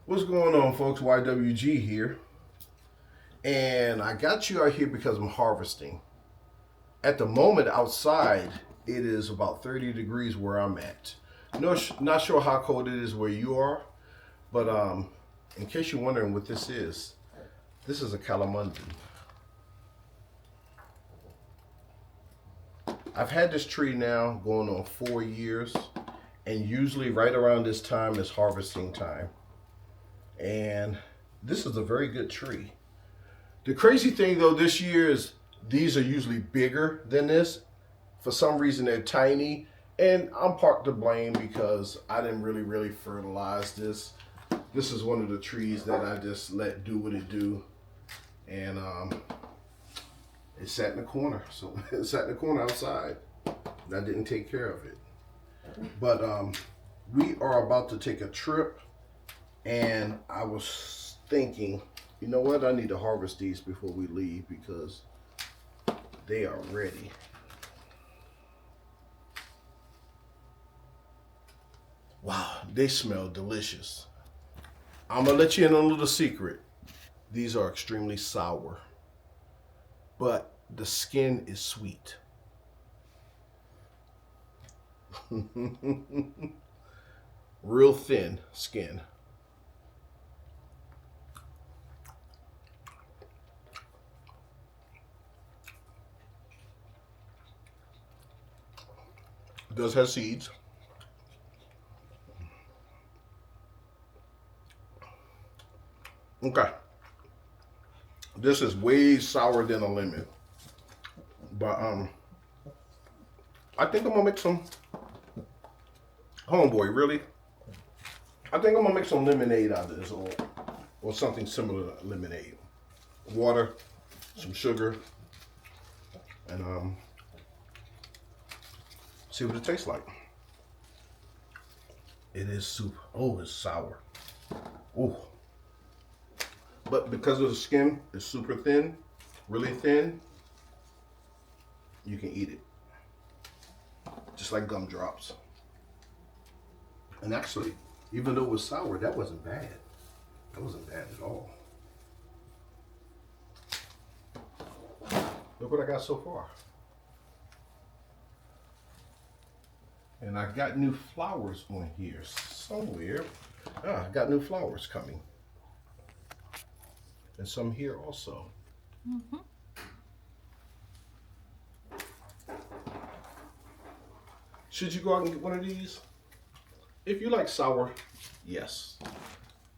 What's going on, folks? YWG here. And I got you out here because I'm harvesting. At the moment outside, it is about 30 degrees where I'm at. No, not sure how cold it is where you are, but in case you're wondering what this is a Calamondin. I've had this tree now going on 4 years, and usually right around this time is harvesting time. And this is a very good tree. The crazy thing though this year is these are usually bigger than this. For some reason they're tiny, and I'm part to blame because I didn't really fertilize this. This is one of the trees that I just let do what it do, and it sat in the corner. So it sat in the corner outside. I didn't take care of it. But we are about to take a trip, and I was thinking, you know what, I need to harvest these before we leave because they are ready. Wow, they smell delicious. I'm gonna let you in on a little secret. These are extremely sour, but the skin is sweet. Real thin skin. It does have seeds. Okay. This is way sour than a lemon. But I think I'm gonna make some, homeboy, really? I think I'm gonna make some lemonade out of this, or something similar to lemonade. Water, some sugar, and see what it tastes like. It is soup. Oh, it's sour. Oh. But because of the skin is super thin, really thin, you can eat it. Just like gumdrops. And actually, even though it was sour, that wasn't bad. That wasn't bad at all. Look what I got so far. And I got new flowers on here somewhere. I got new flowers coming. And some here also. Mm-hmm. Should you go out and get one of these? If you like sour, yes.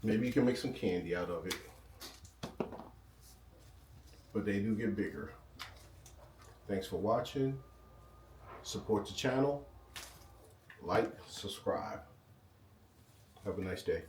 Maybe you can make some candy out of it. But they do get bigger. Thanks for watching. Support the channel. Like, subscribe. Have a nice day.